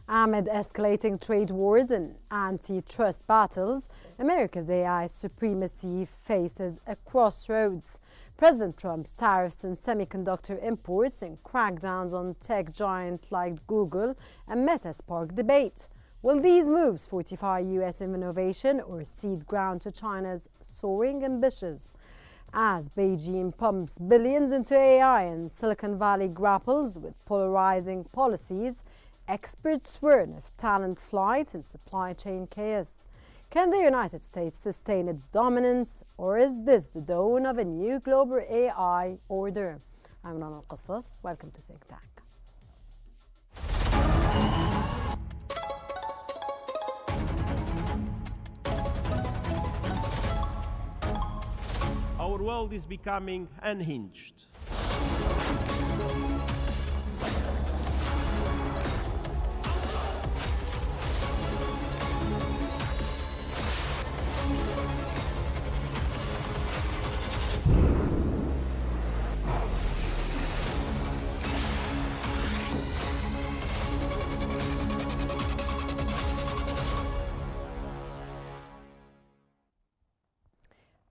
Amid escalating trade wars and antitrust battles, America's AI supremacy faces a crossroads. President Trump's tariffs on semiconductor imports and crackdowns on tech giants like Google and Meta spark debate. Will these moves fortify U.S. innovation or cede ground to China's soaring ambitions? As Beijing pumps billions into AI and Silicon Valley grapples with polarizing policies, experts warn of talent flight and supply chain chaos. Can the United States sustain its dominance, or is this the dawn of a new global AI order? I'm Rana Al-Qassas. Welcome to Think Tank. Our world is becoming unhinged.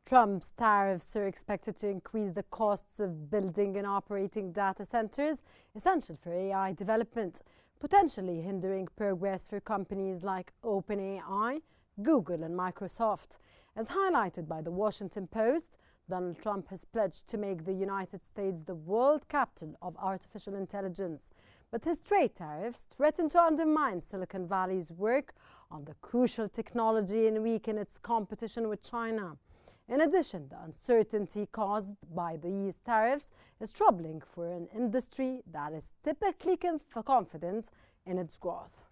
Trump's tariffs are expected to increase the costs of building and operating data centers essential for AI development, potentially hindering progress for companies like OpenAI, Google, and Microsoft. As highlighted by the Washington Post, Donald Trump has pledged to make the United States the world capital of artificial intelligence. But his trade tariffs threaten to undermine Silicon Valley's work on the crucial technology and weaken its competition with China. In addition, the uncertainty caused by these tariffs is troubling for an industry that is typically confident in its growth.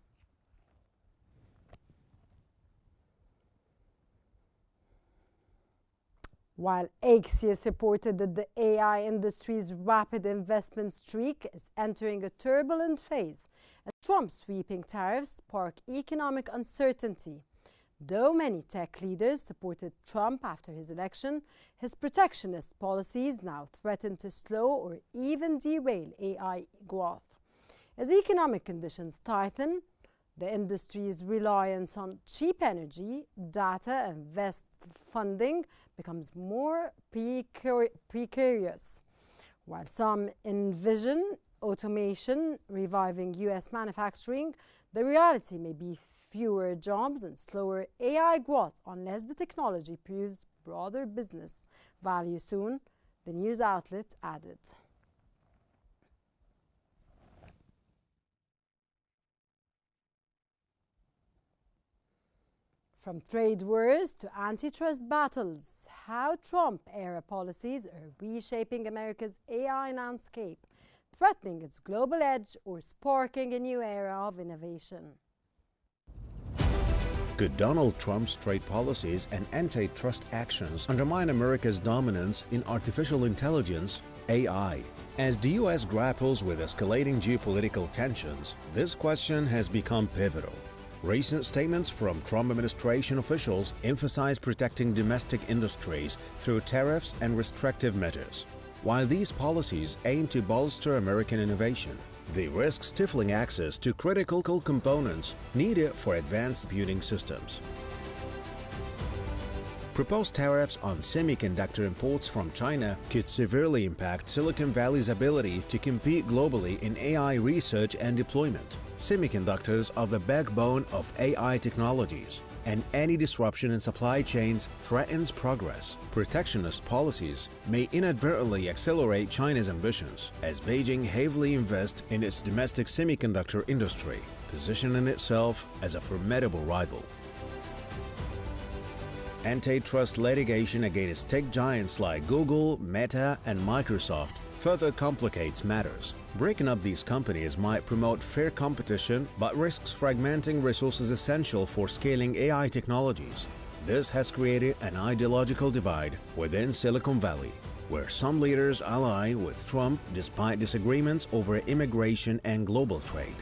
While Axios reported that the AI industry's rapid investment streak is entering a turbulent phase, as Trump's sweeping tariffs spark economic uncertainty. Though many tech leaders supported Trump after his election, his protectionist policies now threaten to slow or even derail AI growth. As economic conditions tighten, the industry's reliance on cheap energy, data, and vast funding becomes more precarious. While some envision automation reviving U.S. manufacturing, the reality may be fewer jobs and slower AI growth unless the technology proves broader business value soon, the news outlet added. From trade wars to antitrust battles, how Trump-era policies are reshaping America's AI landscape, threatening its global edge or sparking a new era of innovation. Could Donald Trump's trade policies and antitrust actions undermine America's dominance in artificial intelligence, AI? As the U.S. grapples with escalating geopolitical tensions, this question has become pivotal. Recent statements from Trump administration officials emphasize protecting domestic industries through tariffs and restrictive measures. While these policies aim to bolster American innovation, they risk stifling access to critical components needed for advanced computing systems. Proposed tariffs on semiconductor imports from China could severely impact Silicon Valley's ability to compete globally in AI research and deployment. Semiconductors are the backbone of AI technologies, and any disruption in supply chains threatens progress. Protectionist policies may inadvertently accelerate China's ambitions as Beijing heavily invests in its domestic semiconductor industry, positioning itself as a formidable rival. Antitrust litigation against tech giants like Google, Meta, and Microsoft further complicates matters. Breaking up these companies might promote fair competition but risks fragmenting resources essential for scaling AI technologies. This has created an ideological divide within Silicon Valley, where some leaders ally with Trump despite disagreements over immigration and global trade.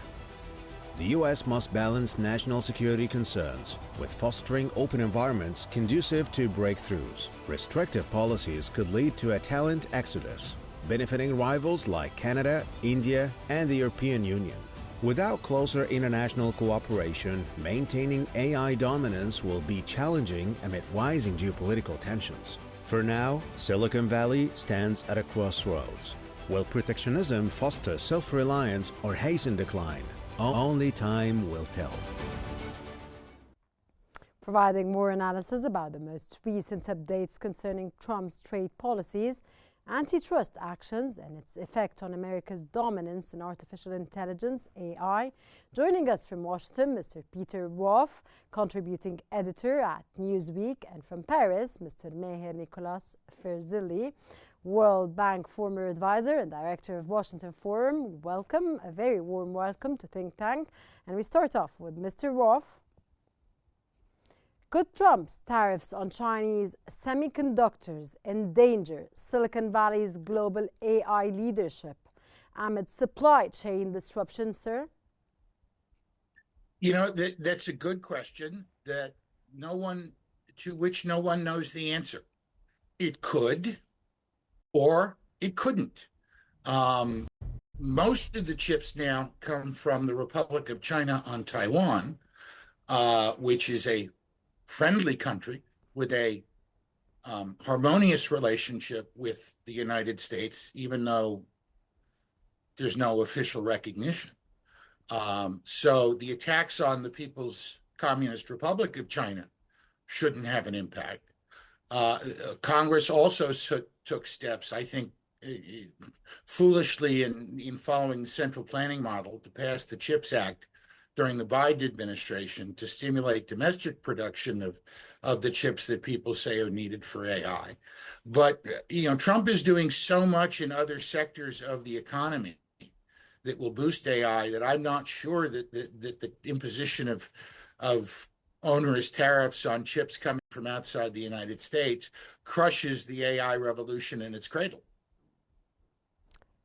the U.S. must balance national security concerns with fostering open environments conducive to breakthroughs. Restrictive policies could lead to a talent exodus, benefiting rivals like Canada, India, and the European Union. Without closer international cooperation, maintaining AI dominance will be challenging amid rising geopolitical tensions. For now, Silicon Valley stands at a crossroads. Will protectionism foster self-reliance or hasten decline? Only time will tell. Providing more analysis about the most recent updates concerning Trump's trade policies, antitrust actions, and its effect on America's dominance in artificial intelligence, AI. Joining us from Washington, Mr. Peter Roth, contributing editor at Newsweek, and from Paris, Mr. Meher Nicolas Ferzili, World Bank former advisor and director of Washington Forum. Welcome, a very warm welcome to Think Tank. And we start off with Mr. Roth. Could Trump's tariffs on Chinese semiconductors endanger Silicon Valley's global AI leadership amid supply chain disruption, sir? You know, that's a good question to which no one knows the answer. It could, or it couldn't. Most of the chips now come from the Republic of China on Taiwan, which is a friendly country with a harmonious relationship with the United States, even though there's no official recognition. So the attacks on the People's Communist Republic of China shouldn't have an impact. Congress also took steps, I think, foolishly in following the central planning model to pass the CHIPS Act during the Biden administration to stimulate domestic production of the chips that people say are needed for AI. But, Trump is doing so much in other sectors of the economy that will boost AI that I'm not sure that the imposition of onerous tariffs on chips coming from outside the United States crushes the AI revolution in its cradle.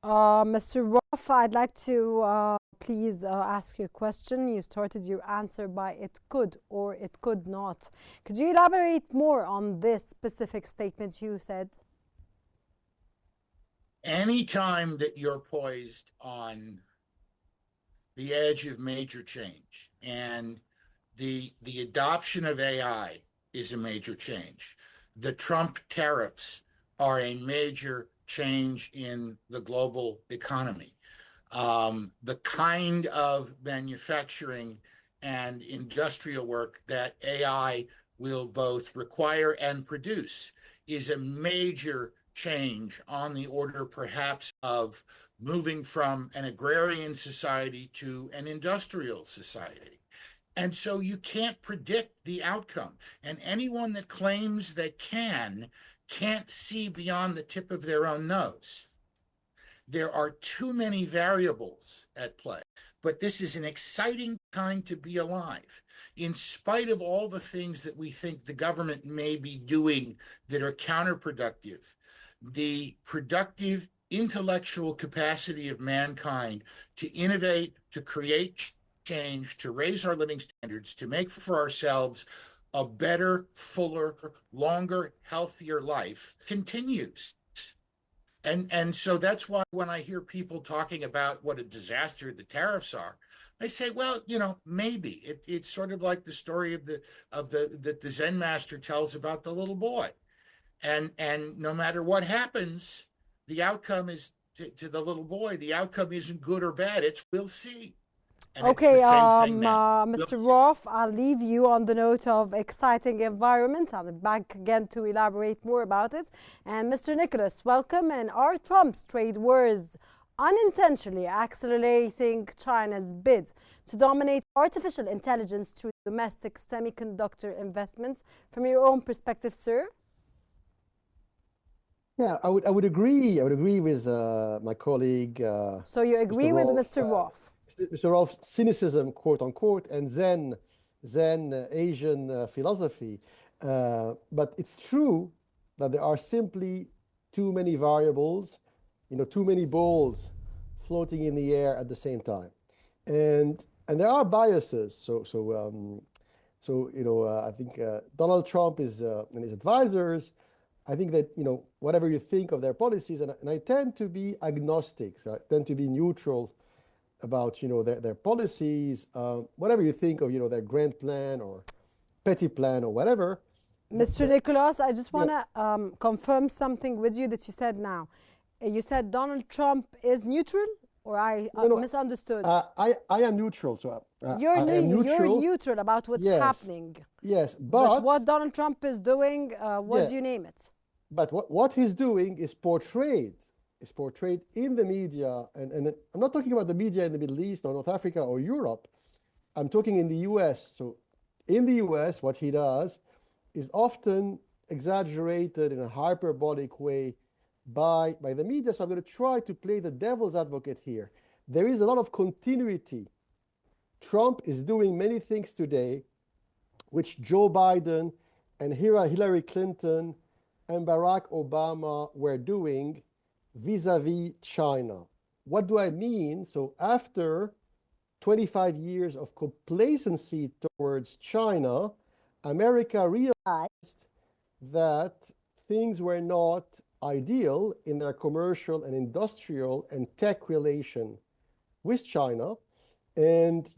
Mr. Roth, I'd like to please ask you a question. You started your answer by it could or it could not. Could you elaborate more on this specific statement you said? Anytime that you're poised on the edge of major change, and the adoption of AI is a major change. The Trump tariffs are a major change in the global economy. The kind of manufacturing and industrial work that AI will both require and produce is a major change on the order perhaps of moving from an agrarian society to an industrial society. And so you can't predict the outcome. And anyone that claims they can't see beyond the tip of their own nose. There are too many variables at play. But this is an exciting time to be alive. In spite of all the things that we think the government may be doing that are counterproductive, the productive intellectual capacity of mankind to innovate, to create change, to raise our living standards, to make for ourselves a better, fuller, longer, healthier life continues. And so that's why when I hear people talking about what a disaster the tariffs are, I say, well, maybe it's sort of like the story of the Zen master tells about the little boy. And no matter what happens, the outcome is to the little boy, the outcome isn't good or bad. We'll see. And okay, Mr. Roth, I'll leave you on the note of exciting environment. I'll be back again to elaborate more about it. And Mr. Nicholas, welcome. And are Trump's trade wars unintentionally accelerating China's bid to dominate artificial intelligence through domestic semiconductor investments? From your own perspective, sir? Yeah, I would agree. I would agree with my colleague. So you agree with Mr. Roth? Mr. Roth's cynicism, quote unquote, and Zen Asian philosophy. But it's true that there are simply too many variables, too many balls floating in the air at the same time. And and there are biases. So I think Donald Trump is and his advisors. I think that whatever you think of their policies, and I tend to be agnostic. So I tend to be neutral about their policies, whatever you think of their grand plan or petty plan or whatever. Mr. Nicholas, I just want to confirm something with you that you said now. You said Donald Trump is neutral, or I misunderstood? I am neutral. So you're neutral. You're neutral about what's happening. Yes, but what Donald Trump is doing, what do you name it? But what he's doing is portrayed in the media, and I'm not talking about the media in the Middle East or North Africa or Europe. I'm talking in the US. So in the US, what he does is often exaggerated in a hyperbolic way by the media. So I'm going to try to play the devil's advocate here. There is a lot of continuity. Trump is doing many things today which Joe Biden and Hillary Clinton and Barack Obama were doing vis-a-vis China. What do I mean? So after 25 years of complacency towards China, America realized that things were not ideal in their commercial and industrial and tech relation with China. And,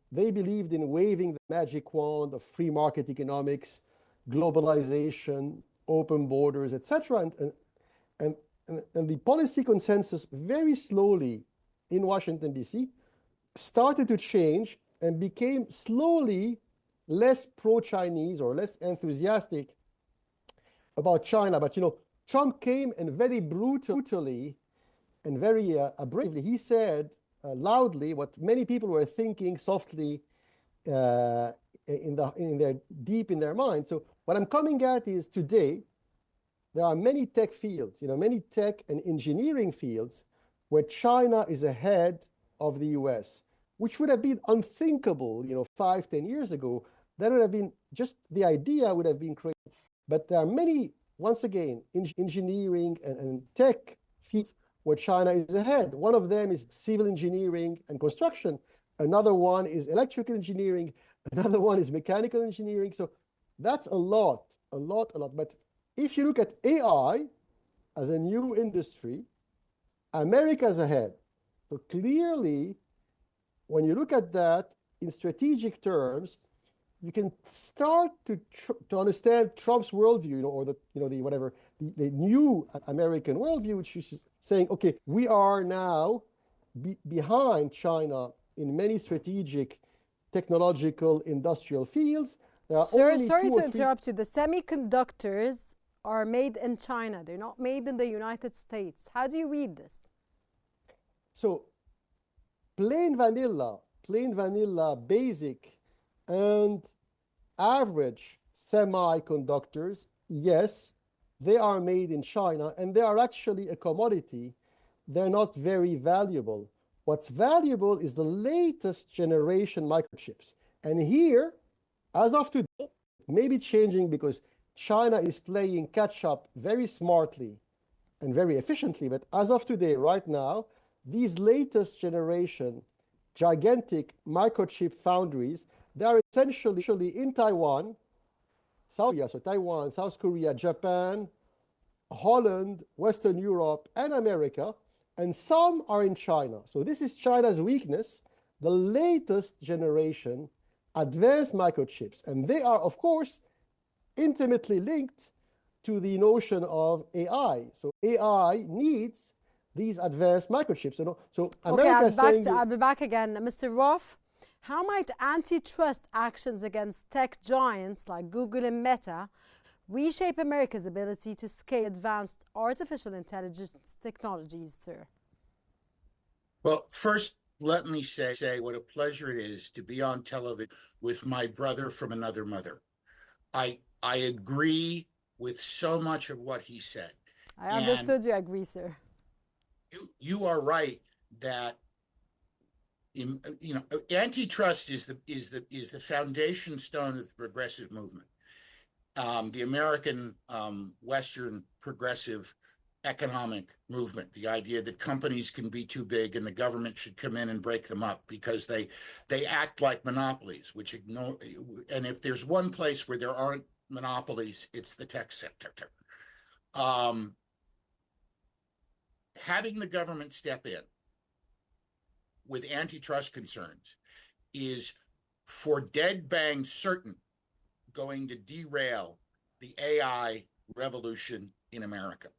they believed in waving the magic wand of free market economics, globalization, open borders, etc. And the policy consensus very slowly in Washington, D.C. started to change and became slowly less pro-Chinese or less enthusiastic about China. But, Trump came and very brutally and very bravely, he said loudly what many people were thinking softly deep in their mind. So what I'm coming at is today, there are many tech fields, many tech and engineering fields where China is ahead of the US, which would have been unthinkable, 5-10 years ago. That would have been just the idea would have been crazy. But there are many, once again, engineering and tech fields where China is ahead. One of them is civil engineering and construction. Another one is electrical engineering. Another one is mechanical engineering. So that's a lot. But if you look at AI as a new industry, America's ahead. So clearly, when you look at that in strategic terms, you can start to understand Trump's worldview, or the new American worldview, which is saying, okay, we are now behind China in many strategic, technological, industrial fields. Sorry to interrupt you. The semiconductors are made in China. They're not made in the United States. How do you read this? So plain vanilla, basic and average semiconductors, yes, they are made in China, and they are actually a commodity. They're not very valuable. What's valuable is the latest generation microchips. And here, as of today, it may be changing because China is playing catch up very smartly and very efficiently. But as of today, right now, these latest generation gigantic microchip foundries, they are essentially in Taiwan, South Korea, so Taiwan, South Korea, Japan, Holland, Western Europe, and America, and some are in China. So this is China's weakness, the latest generation advanced microchips. And they are, of course, intimately linked to the notion of AI. So AI needs these advanced microchips. So America is saying... I'll be back again. Mr. Roth, how might antitrust actions against tech giants like Google and Meta reshape America's ability to scale advanced artificial intelligence technologies, sir? Well, first, let me say what a pleasure it is to be on television with my brother from another mother. I agree with so much of what he said. I understood you agree, sir. You are right that antitrust is the foundation stone of the progressive movement. The American Western progressive economic movement, the idea that companies can be too big and the government should come in and break them up because they act like monopolies, which ignore. And if there's one place where there aren't monopolies, it's the tech sector. Having the government step in with antitrust concerns is for dead bang certain going to derail the AI revolution in America.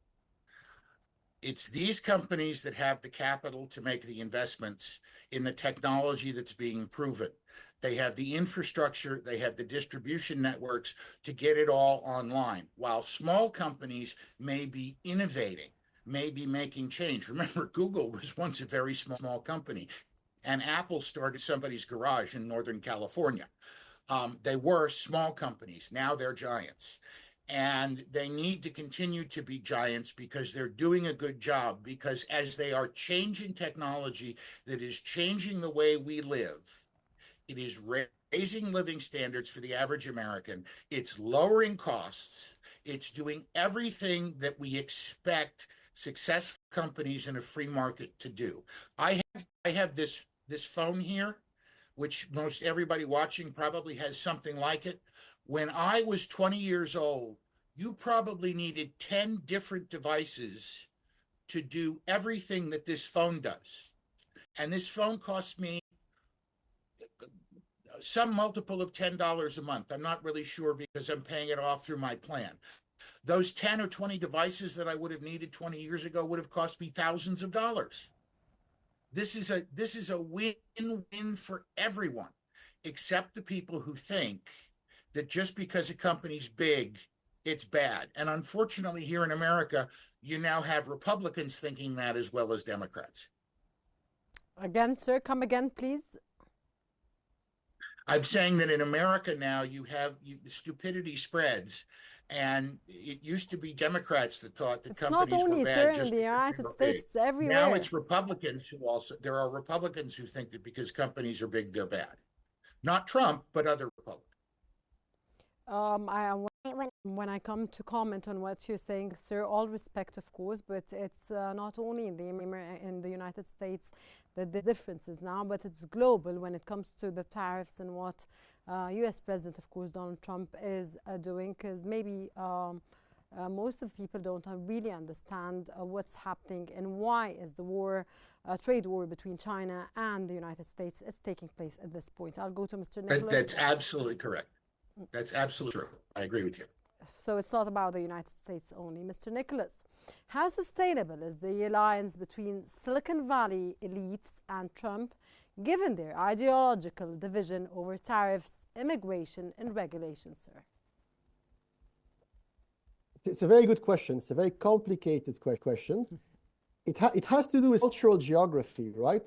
It's these companies that have the capital to make the investments in the technology that's being proven. They have the infrastructure, they have the distribution networks to get it all online, while small companies may be innovating, may be making change. Remember, Google was once a very small company, and Apple started somebody's garage in Northern California. They were small companies. Now they're giants. And they need to continue to be giants because they're doing a good job. Because as they are changing technology that is changing the way we live, it is raising living standards for the average American. It's lowering costs. It's doing everything that we expect successful companies in a free market to do. I have this phone here, which most everybody watching probably has something like it. When I was 20 years old, you probably needed 10 different devices to do everything that this phone does. And this phone costs me some multiple of $10 a month. I'm not really sure because I'm paying it off through my plan. Those 10 or 20 devices that I would have needed 20 years ago would have cost me thousands of dollars. This is a win-win for everyone, except the people who think that just because a company's big, it's bad. And unfortunately, here in America, you now have Republicans thinking that as well as Democrats. Again, sir, come again, please. I'm saying that in America now, stupidity spreads. And it used to be Democrats that thought that companies were bad. It's not only, sir, in the United States, it's everywhere. Now it's Republicans who there are Republicans who think that because companies are big, they're bad. Not Trump, but other Republicans. When I come to comment on what you're saying, sir, all respect, of course, but it's not only in the United States that the difference is now, but it's global when it comes to the tariffs and what U.S. President, of course, Donald Trump is doing, because maybe most of the people don't really understand what's happening and why is the trade war between China and the United States is taking place at this point. I'll go to Mr. Nicholas. That's absolutely correct. That's absolutely true. I agree with you. So it's not about the United States only. Mr. Nicholas, how sustainable is the alliance between Silicon Valley elites and Trump, given their ideological division over tariffs, immigration, and regulation, sir? It's a very good question. It's a very complicated question. It has to do with cultural geography, right?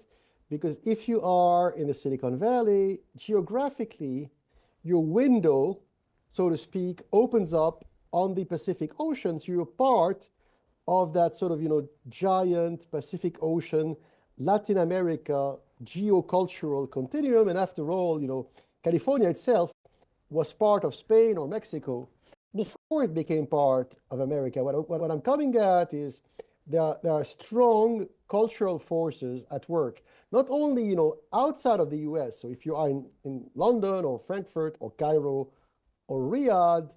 Because if you are in the Silicon Valley, geographically, your window, so to speak, opens up on the Pacific Ocean. So you're part of that sort of, giant Pacific Ocean, Latin America, geocultural continuum. And after all, California itself was part of Spain or Mexico before it became part of America. What I'm coming at is there are strong cultural forces at work, not only, outside of the US. So if you are in London or Frankfurt or Cairo or Riyadh,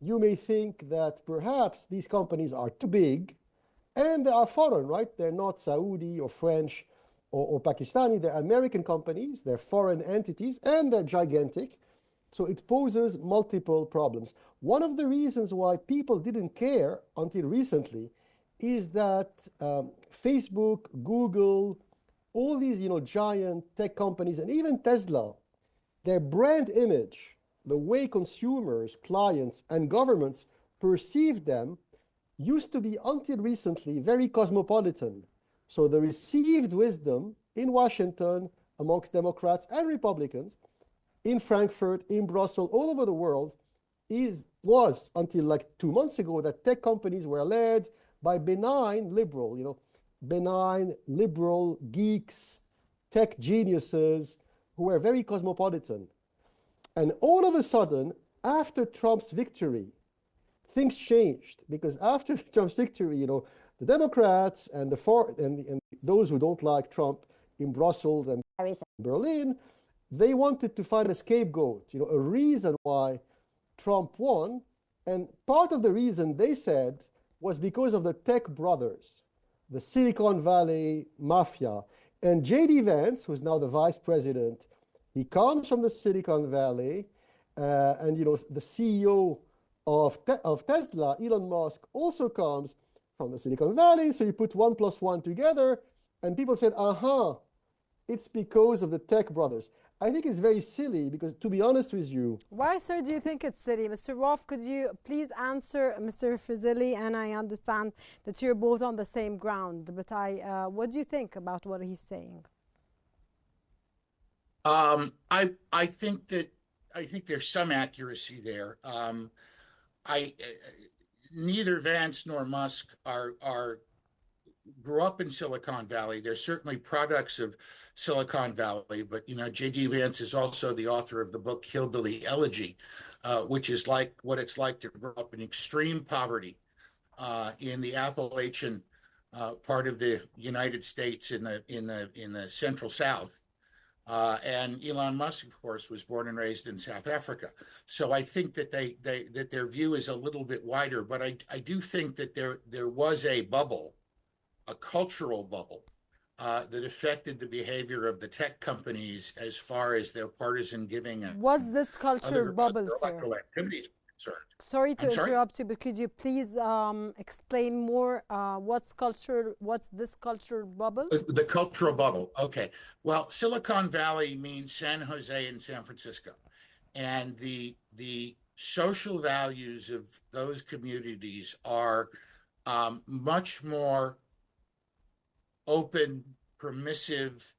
you may think that perhaps these companies are too big and they are foreign, right? They're not Saudi or French or Pakistani. They're American companies, they're foreign entities, and they're gigantic. So it poses multiple problems. One of the reasons why people didn't care until recently is that Facebook, Google, all these giant tech companies, and even Tesla, their brand image, the way consumers, clients, and governments perceive them used to be until recently very cosmopolitan. So the received wisdom in Washington amongst Democrats and Republicans, in Frankfurt, in Brussels, all over the world, was until like 2 months ago that tech companies were led by benign liberal geeks, tech geniuses who were very cosmopolitan. And all of a sudden, after Trump's victory, things changed, because after Trump's victory, the the Democrats and and those who don't like Trump in Brussels and Paris and Berlin, they wanted to find a scapegoat, a reason why Trump won. And part of the reason, they said, was because of the tech brothers, the Silicon Valley mafia. And J.D. Vance, who's now the vice president, he comes from the Silicon Valley, and the CEO of Tesla, Elon Musk, also comes from the Silicon Valley. So you put 1 + 1 together, and people said, it's because of the tech brothers. I think it's very silly because, to be honest with you... Why, sir, do you think it's silly? Mr. Roth, could you please answer Mr. Frizzelli? And I understand that you're both on the same ground, but what do you think about what he's saying? I think there's some accuracy there. Neither Vance nor Musk grew up in Silicon Valley. They're certainly products of Silicon Valley, but J.D. Vance is also the author of the book Hillbilly Elegy, which is like what it's like to grow up in extreme poverty in the Appalachian part of the United States in the Central South. And Elon Musk, of course, was born and raised in South Africa. So I think that that their view is a little bit wider, but I do think that there was a bubble, a cultural bubble, that affected the behavior of the tech companies as far as their partisan giving and what's this culture bubble, sir? electoral activities were concerned. Sorry to interrupt you, but could you please explain more? What's this culture bubble? The cultural bubble. Okay. Well, Silicon Valley means San Jose and San Francisco, and the social values of those communities are much more open, permissive,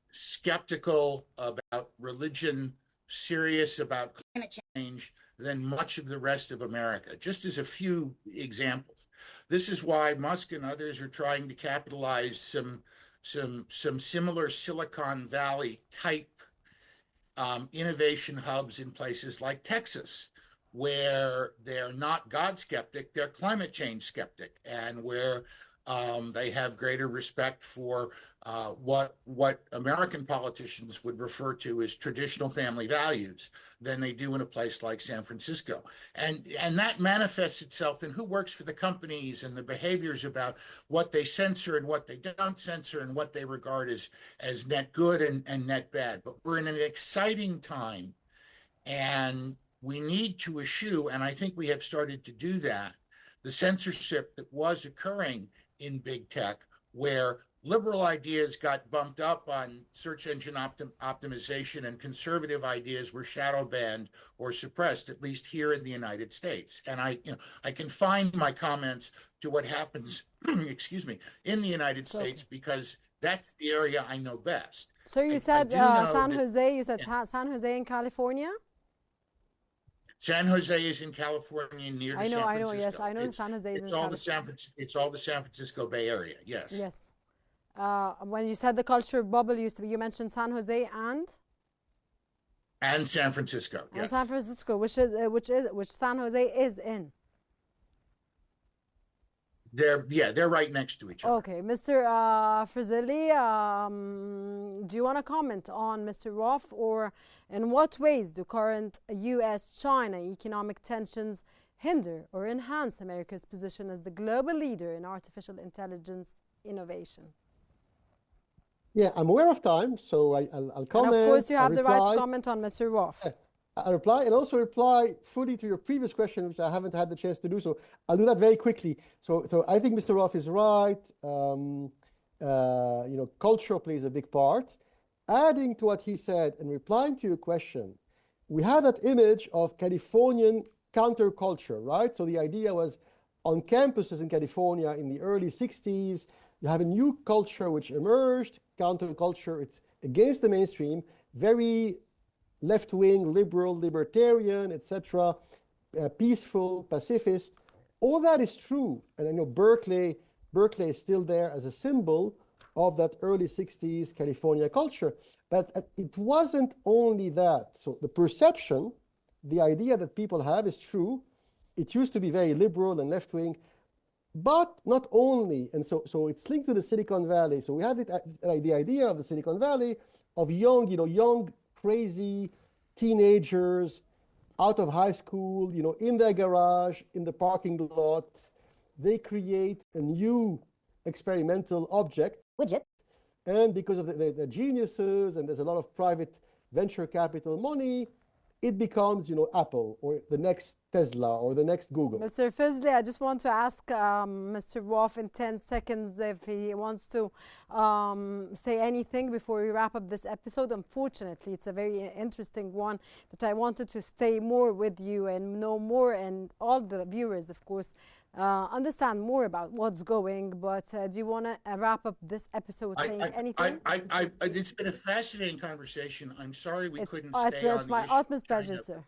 skeptical about religion, serious about climate change than much of the rest of America. Just as a few examples. This is why Musk and others are trying to capitalize some similar Silicon Valley type innovation hubs in places like Texas, where they're not God skeptic, they're climate change skeptic, and where they have greater respect for what American politicians would refer to as traditional family values than they do in a place like San Francisco. And that manifests itself in who works for the companies and the behaviors about what they censor and what they don't censor and what they regard as net good and net bad. But we're in an exciting time, and we need to eschew, and I think we have started to do that, the censorship that was occurring in big tech, where liberal ideas got bumped up on search engine optimization and conservative ideas were shadow banned or suppressed, at least here in the United States. And I confine my comments to what happens, excuse me, in the United States, because that's the area I know best. So you said San Jose, you said San Jose in California? San Jose is in California, near to San Francisco. Yes, I know San Jose is in California. It's all the San Francisco Bay Area, yes. Yes. When you said the culture bubble, you mentioned San Jose and San Francisco, yes. And San Francisco, which San Jose is in. They're right next to each other. Okay, Mr. Frizzelli, do you want to comment on Mr. Roth, or in what ways do current U.S.-China economic tensions hinder or enhance America's position as the global leader in artificial intelligence innovation? Yeah, I'm aware of time, so I'll comment. And of course, you have the right to comment on Mr. Roth. I'll reply and also reply fully to your previous question, which I haven't had the chance to do. So I'll do that very quickly. So I think Mr. Roth is right. Culture plays a big part. Adding to what he said and replying to your question, we have that image of Californian counterculture, right? So the idea was on campuses in California in the early 60s, you have a new culture which emerged, counterculture. It's against the mainstream, very left-wing, liberal, libertarian, etc., peaceful, pacifist. All that is true. And I know Berkeley is still there as a symbol of that early 60s California culture. But it wasn't only that. So the perception, the idea that people have is true, it used to be very liberal and left-wing, but not only. And so it's linked to the Silicon Valley. So we had the idea of the Silicon Valley of young, crazy teenagers out of high school, in their garage, in the parking lot. They create a new experimental object, widget, and because of the geniuses, and there's a lot of private venture capital money, it becomes, Apple or the next Tesla or the next Google. Mr. Fizley, I just want to ask Mr. Roth in 10 seconds if he wants to say anything before we wrap up this episode. Unfortunately, it's a very interesting one that I wanted to stay more with you and know more, and all the viewers, of course, understand more about what's going. But do you want to wrap up this episode saying anything? It's been a fascinating conversation. I'm sorry we couldn't stay on. It's my utmost pleasure, sir.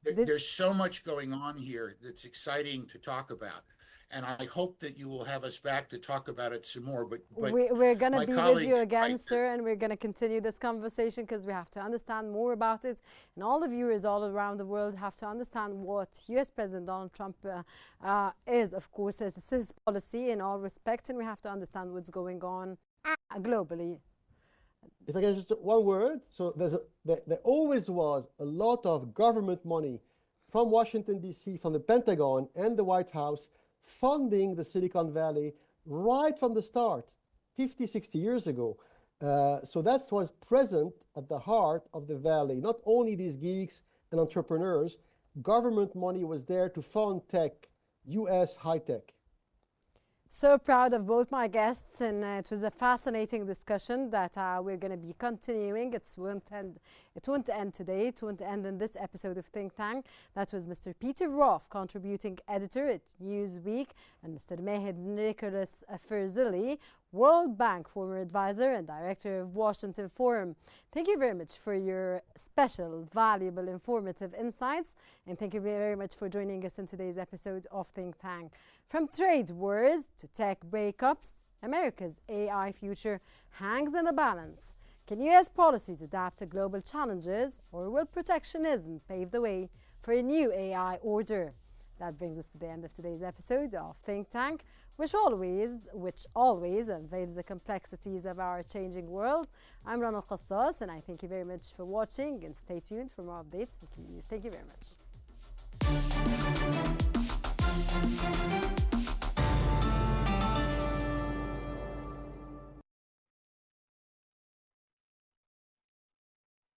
There's so much going on here that's exciting to talk about, and I hope that you will have us back to talk about it some more. But we're going to be with you again, sir, and we're going to continue this conversation because we have to understand more about it, and all the viewers all around the world have to understand what U.S. President Donald Trump is, of course, his policy in all respects, and we have to understand what's going on globally. If I can just one word, so there always was a lot of government money from Washington, D.C., from the Pentagon and the White House funding the Silicon Valley right from the start, 50, 60 years ago. So that was present at the heart of the Valley. Not only these geeks and entrepreneurs, government money was there to fund tech, U.S. high tech. So proud of both my guests, and it was a fascinating discussion that we're going to be continuing. It won't end today. It won't end in this episode of Think Tank. That was Mr. Peter Roth, contributing editor at Newsweek, and Mr. Mehid Nicholas Ferzili, World Bank former advisor and director of Washington Forum. Thank you very much for your special, valuable, informative insights, and thank you very much for joining us in today's episode of Think Tank. From trade wars to tech breakups, America's AI future hangs in the balance. Can U.S. policies adapt to global challenges, or will protectionism pave the way for a new AI order? That brings us to the end of today's episode of Think Tank, which always unveils the complexities of our changing world. I'm Rana Qassas, and I thank you very much for watching, and stay tuned for more updates from Qnews. Thank you very much.